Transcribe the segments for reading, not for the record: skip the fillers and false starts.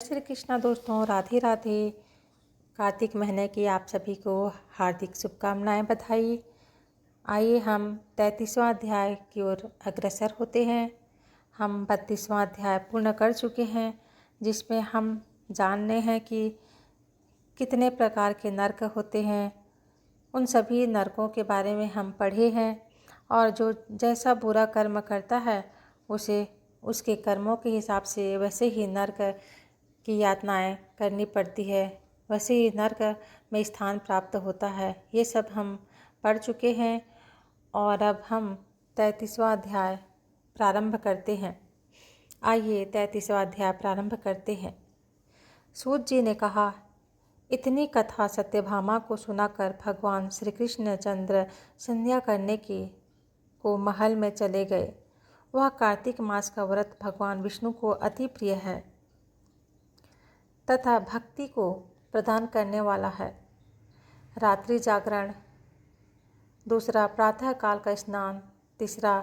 श्री कृष्णा दोस्तों, राधे राधे। कार्तिक महीने की आप सभी को हार्दिक शुभकामनाएं, बधाई। आइए हम 33वां अध्याय की ओर अग्रसर होते हैं। हम 32वां अध्याय पूर्ण कर चुके हैं, जिसमें हम जानने हैं कि कितने प्रकार के नरक होते हैं। उन सभी नरकों के बारे में हम पढ़े हैं, और जो जैसा बुरा कर्म करता है उसे उसके कर्मों के हिसाब से वैसे ही नरक की यातनाएं करनी पड़ती है, वैसे ही नरक में स्थान प्राप्त होता है। ये सब हम पढ़ चुके हैं और अब हम 33वां अध्याय प्रारंभ करते हैं। आइए 33वां अध्याय प्रारंभ करते हैं। सूत जी ने कहा, इतनी कथा सत्यभामा को सुनाकर भगवान श्री कृष्ण चंद्र संध्या करने को महल में चले गए। वह कार्तिक मास का व्रत भगवान विष्णु को अति प्रिय है तथा भक्ति को प्रदान करने वाला है। रात्रि जागरण, दूसरा प्रातः काल का स्नान, तीसरा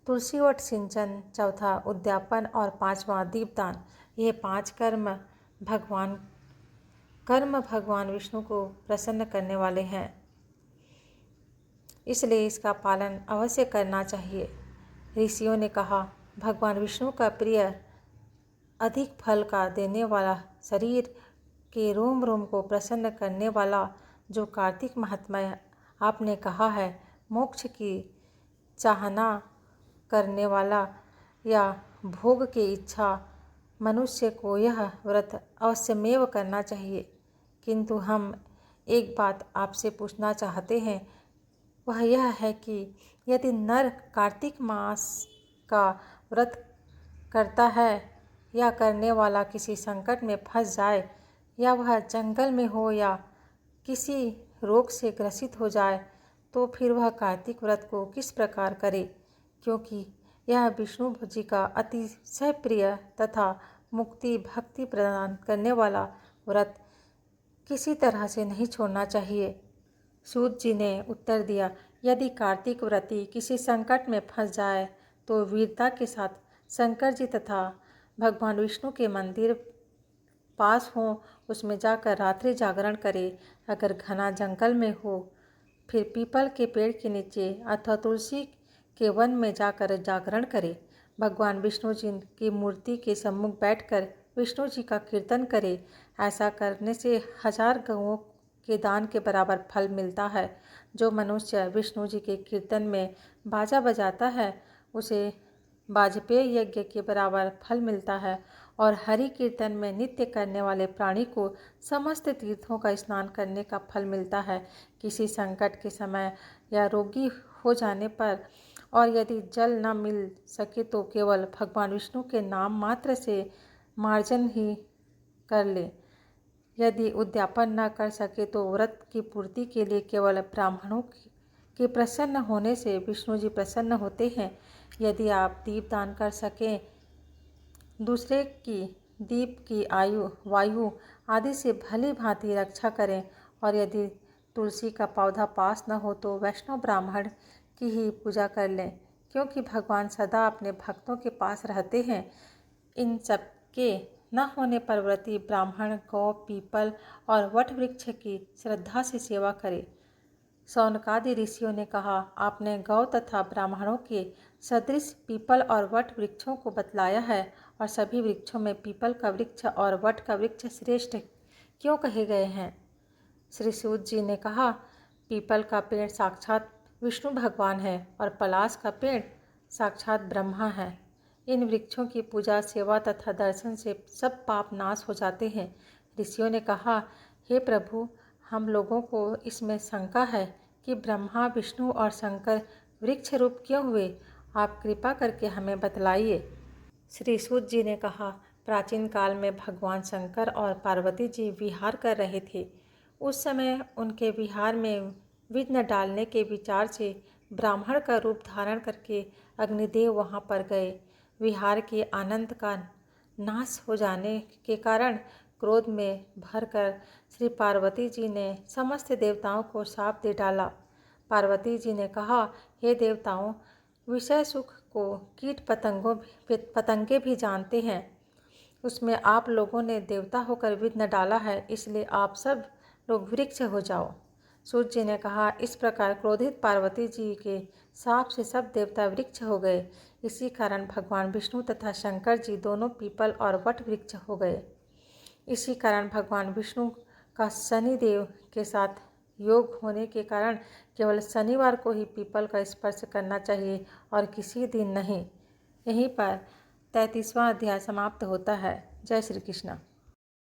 तुलसीवट सिंचन, चौथा उद्यापन और पांचवा दीपदान। ये 5 कर्म भगवान विष्णु को प्रसन्न करने वाले हैं, इसलिए इसका पालन अवश्य करना चाहिए। ऋषियों ने कहा, भगवान विष्णु का प्रिय, अधिक फल का देने वाला, शरीर के रोम रोम को प्रसन्न करने वाला जो कार्तिक महात्म्य आपने कहा है, मोक्ष की चाहना करने वाला या भोग की इच्छा मनुष्य को यह व्रत अवश्यमेव करना चाहिए। किंतु हम एक बात आपसे पूछना चाहते हैं, वह यह है कि यदि नर कार्तिक मास का व्रत करता है या करने वाला किसी संकट में फंस जाए, या वह जंगल में हो या किसी रोग से ग्रसित हो जाए, तो फिर वह कार्तिक व्रत को किस प्रकार करे, क्योंकि यह विष्णु जी का अतिशय प्रिय तथा मुक्ति भक्ति प्रदान करने वाला व्रत किसी तरह से नहीं छोड़ना चाहिए। सूत जी ने उत्तर दिया, यदि कार्तिक व्रती किसी संकट में फंस जाए तो वीरता के साथ शंकर जी तथा भगवान विष्णु के मंदिर पास हो, उसमें जाकर रात्रि जागरण करे। अगर घना जंगल में हो, फिर पीपल के पेड़ के नीचे अथवा तुलसी के वन में जाकर जागरण करे। भगवान विष्णु जी की मूर्ति के सम्मुख बैठकर विष्णु जी का कीर्तन करे। ऐसा करने से 1000 गौओं के दान के बराबर फल मिलता है। जो मनुष्य विष्णु जी के कीर्तन में बाजा बजाता है, उसे वाजपेय यज्ञ के बराबर फल मिलता है, और हरि कीर्तन में नित्य करने वाले प्राणी को समस्त तीर्थों का स्नान करने का फल मिलता है। किसी संकट के समय या रोगी हो जाने पर, और यदि जल न मिल सके तो केवल भगवान विष्णु के नाम मात्र से मार्जन ही कर ले। यदि उद्यापन न कर सके तो व्रत की पूर्ति के लिए केवल ब्राह्मणों के प्रसन्न होने से विष्णु जी प्रसन्न होते हैं। यदि आप दीपदान कर सकें, दूसरे की दीप की वायु आदि से भली भांति रक्षा करें, और यदि तुलसी का पौधा पास न हो तो वैष्णव ब्राह्मण की ही पूजा कर लें, क्योंकि भगवान सदा अपने भक्तों के पास रहते हैं। इन सब के न होने पर व्रती ब्राह्मण गौ, पीपल और वट वृक्ष की श्रद्धा से सेवा करे। शौनकादि ऋषियों ने कहा, आपने गौ तथा ब्राह्मणों के सदृश पीपल और वट वृक्षों को बतलाया है, और सभी वृक्षों में पीपल का वृक्ष और वट का वृक्ष श्रेष्ठ क्यों कहे गए हैं? श्री सूत जी ने कहा, पीपल का पेड़ साक्षात विष्णु भगवान है, और पलाश का पेड़ साक्षात ब्रह्मा है। इन वृक्षों की पूजा, सेवा तथा दर्शन से सब पाप नाश हो जाते हैं। ऋषियों ने कहा, हे प्रभु, हम लोगों को इसमें शंका है कि ब्रह्मा, विष्णु और शंकर वृक्ष रूप क्यों हुए? आप कृपा करके हमें बतलाइए। श्री सूत जी ने कहा, प्राचीन काल में भगवान शंकर और पार्वती जी विहार कर रहे थे। उस समय उनके विहार में विघ्न डालने के विचार से ब्राह्मण का रूप धारण करके अग्निदेव वहां पर गए। विहार के आनंद का नाश हो जाने के कारण क्रोध में भरकर श्री पार्वती जी ने समस्त देवताओं को शाप दे डाला। पार्वती जी ने कहा, हे देवताओं, विषय सुख को कीट पतंगे भी जानते हैं, उसमें आप लोगों ने देवता होकर विघ्न डाला है, इसलिए आप सब लोग वृक्ष हो जाओ। सूर्य जी ने कहा। इस प्रकार क्रोधित पार्वती जी के शाप से सब देवता वृक्ष हो गए। इसी कारण भगवान विष्णु तथा शंकर जी दोनों पीपल और वट वृक्ष हो गए। इसी कारण भगवान विष्णु का शनिदेव के साथ योग होने के कारण केवल शनिवार को ही पीपल का स्पर्श करना चाहिए और किसी दिन नहीं। यहीं पर 33वां अध्याय समाप्त होता है। जय श्री कृष्ण।